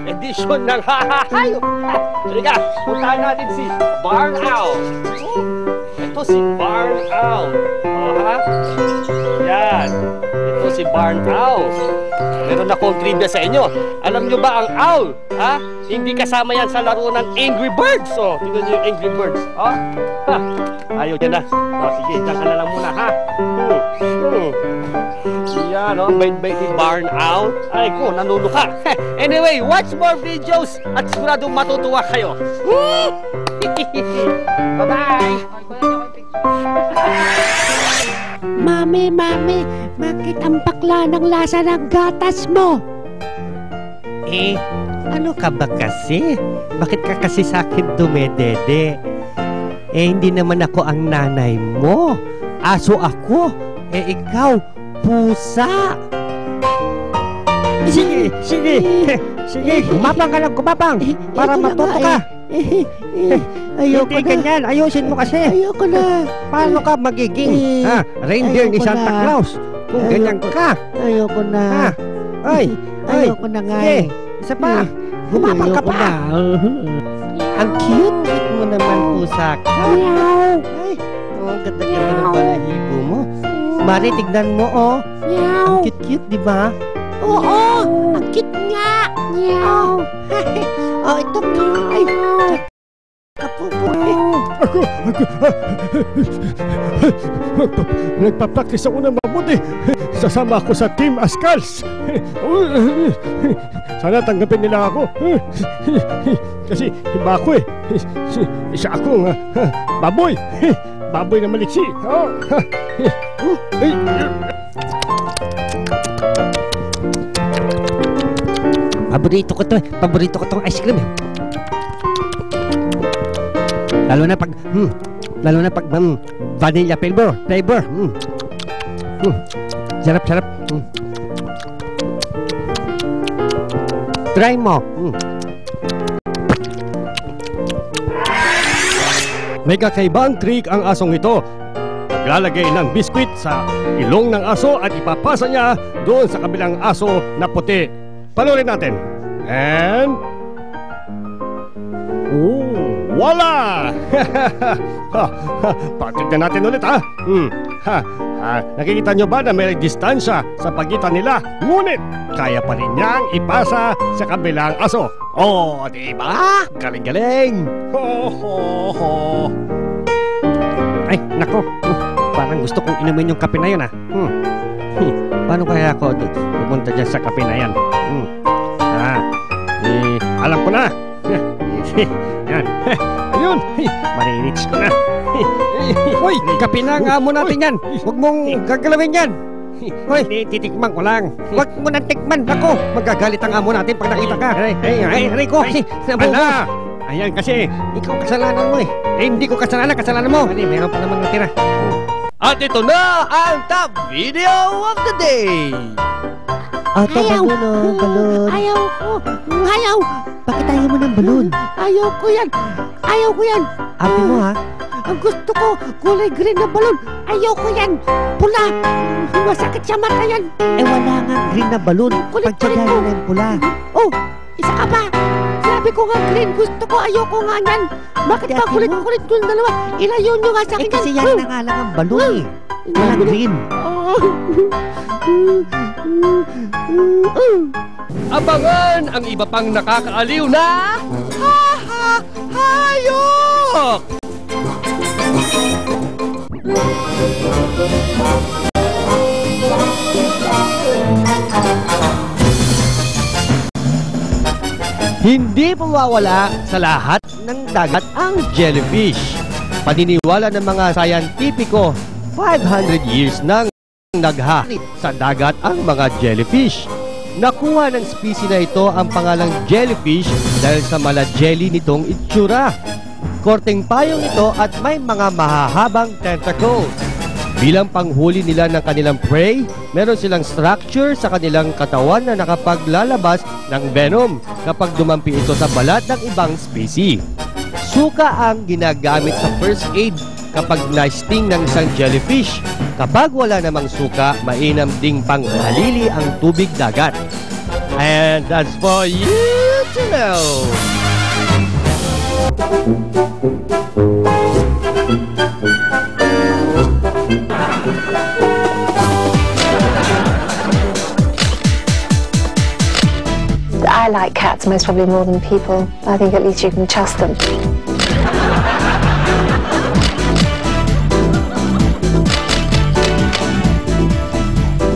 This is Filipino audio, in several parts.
Edisyon ng hayop. Halika, puntahan natin si Barn Owl. Ito si Barn Owl. Ha? Yan. Ito si Barn Owl. Meron akong trivia sa inyo. Alam nyo ba ang owl? Ha? Hindi kasama yan sa laro ng Angry Birds. Oh, tingnan nyo yung Angry Birds. Oh? Ha? Ayaw dyan na. Oh, sige, dyan ka na lang muna, ha? Yan, oh, bait-bait ni Barn Owl. Ay ko, nanuluka. Anyway, watch more videos at siguradong matutuwa kayo. Bye-bye! Mami, bakit ang bakla ng lasa ng gatas mo? Ano ka ba kasi? Bakit ka kasi sa akin dumedede? Hindi naman ako ang nanay mo. Aso ako. Ikaw, pusa. Sige. Gumapang ka lang, para matuto ka. Ayoko na. Hindi ganyan, ayusin mo kasi. Ayoko na. Paano ka magiging reindeer ni Santa Claus kung ganyan ka? Ayoko na. Ayoko na nga. Isa pa. Gumapang ka pa. Ang cute mo naman, pusa ka. Ay, ganda-ganda ng balahibo mo. Mari, tignan mo, oh. Ang cute-cute, di ba? Oo, ang cute nga. Oh, ito. Ay, kapuputi. Ako. Nagpa-practice ako ng mabuti. Sasama ako sa Team Ascals. Sana tanggapin nila ako. Kasi iba ako eh. Isa akong baboy. Baboy na maliksi. Paborito ko tong ice cream. Lalo na pag vanilla flavor. Sarap. Try mo. May kakaibang trick ang asong ito. Maglalagay ng biskwit sa ilong ng aso at ipapasa niya doon sa kabilang aso na puti. Panoorin natin. And wala! Patignan natin ulit, ha? Nakikita nyo ba na may distansya sa pagitan nila? Ngunit, kaya pa rin niyang ipasa sa kabilang aso. Oh, diba? Galing-galing! Ay, nako. Parang gusto kong inumin yung kape na yun, ha? Paano kaya ako pupunta dyan sa kape na yan? Alam ko na! Yan. Ayun! Marinits ko na. Hoy, kape na nga mo natin yan. Huwag mong gagalawin yan. Hoy, titikman ko lang. Huwag mo nang tikman. Ako, magagalit ang amo natin pag nakita ka. Ay, ko. Ala! Ayan kasi, ikaw kasalanan mo eh. Hindi ko kasalanan mo. Ano, meron pa naman natira. At ito na ang top video of the day. Balon. Ayaw. Bakit ayaw mo ng balon? Ayaw ko yan. Abi mo, ha? Ang gusto ko, kulay green na balon. Ayaw ko yan. Pula. Masakit sa mata yan. Wala nga green na balon. Pagtsagaan na yung pula. Oh, isa ka pa. Sabi ko nga green, gusto ko, ayaw ko nga yan. Bakit ba kulit-kulit yung dalawa? Ilayo nyo nga sa akin yan. Kasi yan na nga lang ang balon eh. Walang green. Abangan ang iba pang nakakaaliw na hayop! Hindi mawawala sa lahat ng dagat ang jellyfish. Paniniwala ng mga sayantipiko, 500 years nang naghahanap sa dagat ang mga jellyfish. Nakuha ng species na ito ang pangalang jellyfish dahil sa mala jelly nitong itsura. Korteng payong ito at may mga mahahabang tentacles. Bilang panghuli nila ng kanilang prey, meron silang structure sa kanilang katawan na nakapaglalabas ng venom kapag dumampi ito sa balat ng ibang species. Suka ang ginagamit sa first aid kapag na-sting ng isang jellyfish. Kapag wala namang suka, mainam ding panghalili ang tubig dagat. And that's for you to know. I like cats most probably more than people. I think at least you can trust them.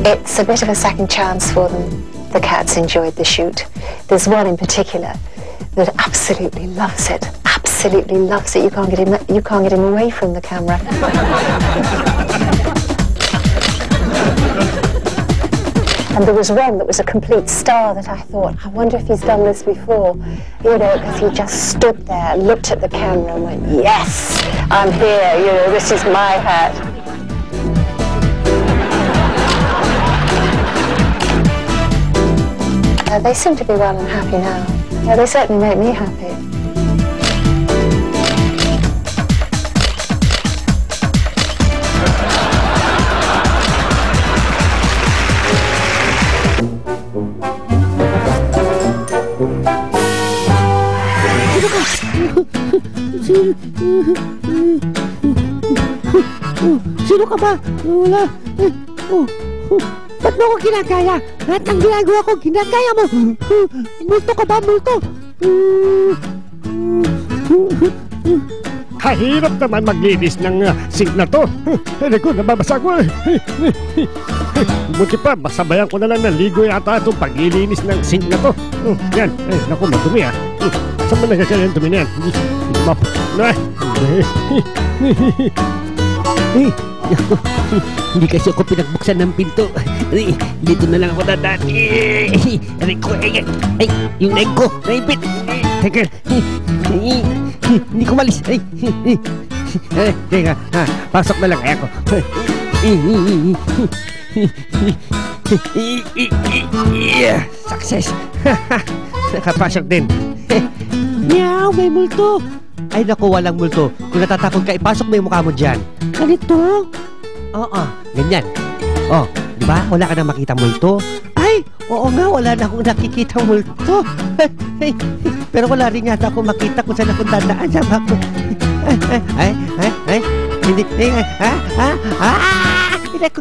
It's a bit of a second chance for them. The cats enjoyed the shoot. There's one in particular that absolutely loves it. Absolutely loves it. You can't get him away from the camera. And there was one that was a complete star that I thought, I wonder if he's done this before. You know, because he just stood there, looked at the camera and went, yes, I'm here, you know, this is my hat. They seem to be well and happy now. Yeah, they certainly make me happy. Sino ka ba? Wala. Ba't mo ako ginagaya? Lahat ng ginagawa ko, ginagaya mo. Multo ka ba? Multo? Kahirap naman maglinis ng sink na to. Hindi ko, nababasa ko. Buti pa, masabayan ko na lang ng ligo yata itong paglilinis ng sink na to. Yan, naku, madumi ah. Saan ba nagkakaya yung dumi na yan? Hindi kasi ako pinagbuksan ng pinto. Dito na lang ako dadaan. Aray ko, ay, yung leg ko, naipit. Teka, hindi ko malis. Teka, pasok na lang ako. Success. Nakapasok din. Meow, may multo. Ay naku, walang multo. Kung natatakot ka, ipasok mo yung mukha mo dyan. Ganito? Oo, ganyan. Oh, di ba? Wala ka na makita multo. Ay, oo nga, wala na akong nakikita multo. Pero wala rin yata akong makita kung saan akong dadaan. Sama ko. Hindi, Naku,